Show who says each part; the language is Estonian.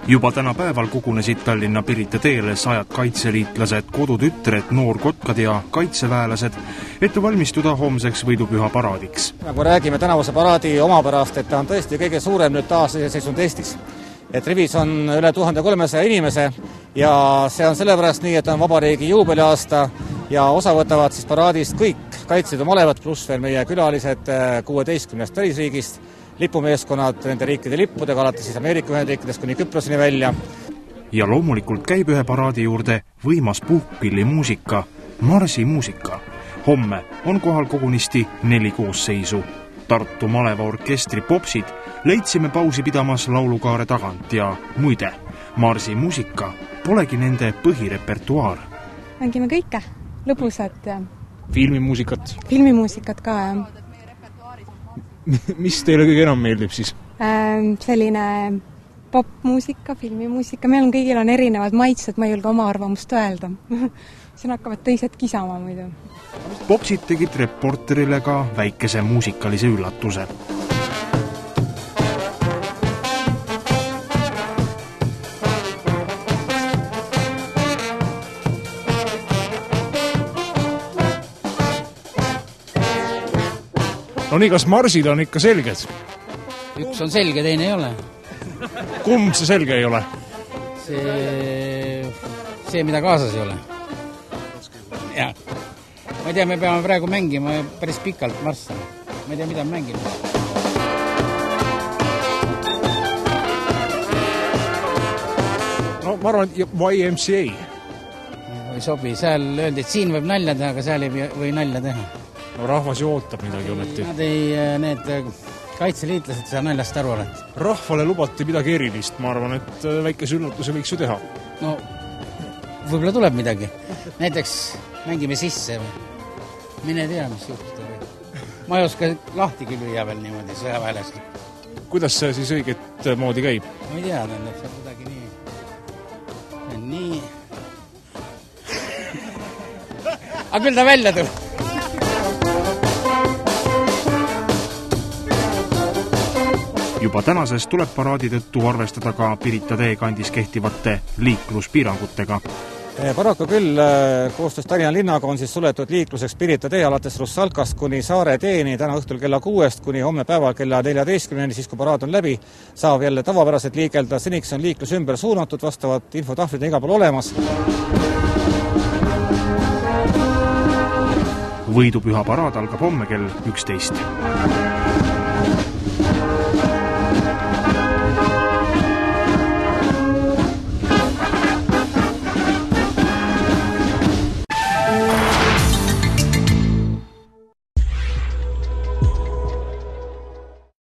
Speaker 1: Juba tänapäeval kogunesid Tallinna Pirita teele sajad kaitseliitlased, kodutütred, noorkotkad ja kaitseväelased, et valmistuda homseks võidupüha paraadiks.
Speaker 2: Kui räägime tänavuse paraadi omapärast, et ta on tõesti kõige suurem nüüd taasiseseisvunud Eestis. Et rivis on üle 1300 inimese ja see on sellepärast nii, et on vabariigi juubeliaasta ja osa võtavad siis paraadist kõik kaitseliidu malevad pluss veel meie külalised 16 välisriigist, lipumeeskonnad nende riikide lippudega, alates siis Ameerika Ühendriikidest kuni Küprosini välja.
Speaker 1: Ja loomulikult käib ühe paraadi juurde võimas puhkpillimuusika, marsimuusika. Homme on kohal kogunisti 4 koosseisu. Tartu Malevaorkestri popsid leidsime pausi pidamas laulukaare tagant ja muide, marsimuusika polegi nende põhirepertuaar.
Speaker 3: Mängime kõike, lõbusat ja filmimuusikat ka, jah.
Speaker 4: Mis teile kõige enam meeldib siis?
Speaker 3: Selline popmuusika, filmimuusika, meil kõigil on erinevad maitsed, ma ei julge oma arvamust öelda. Siin hakkavad teised kisama muidu.
Speaker 1: Popsid tegid reporterile ka väikese muusikalise üllatuse.
Speaker 4: No nii, kas marsid on ikka selged?
Speaker 5: Üks on selge, teine ei ole.
Speaker 4: Kumb see selge ei ole?
Speaker 5: See mida kaasas ei ole. Ja. Ma ei tea, me peame praegu mängima päris pikalt marssa. Ma ei tea, mida me mängime.
Speaker 4: No ma arvan, et YMCA.
Speaker 5: Ei sobi, seal öeldi, et siin võib nalja teha, aga seal ei või nalja teha.
Speaker 4: No rahvas ju ootab midagi ometi.
Speaker 5: Need kaitseliitlased saa naljast aru olete.
Speaker 4: Rahvale lubati midagi erilist, ma arvan, et väikese üllatuse võiks ju teha.
Speaker 5: No, võib-olla tuleb midagi. Näiteks mängime sisse või? Mine tea, mis juhtuda. Ma ei oska lahti küll lüüa veel niimoodi sõjaväeles.
Speaker 4: Kuidas see siis õiget moodi käib?
Speaker 5: Ma ei tea, tähendab, see kuidagi nii. Nii. Aga küll ta välja tuleb.
Speaker 1: Juba tänases tuleb paraadi tõttu arvestada ka Pirita teekandis kehtivate liikluspiirangutega.
Speaker 2: Paraku küll koostöös Tallinna linnaga on siis suletud liikluseks Pirita tee alates Russalkast kuni Saare teeni täna õhtul kella 6 kuni homme päeval kella 14, siis kui paraad on läbi, saab jälle tavapäraselt liigelda. Seniks on liiklus ümber suunatud, vastavad infotahvlid on igal pool olemas.
Speaker 1: Võidupüha paraad algab homme kell 11.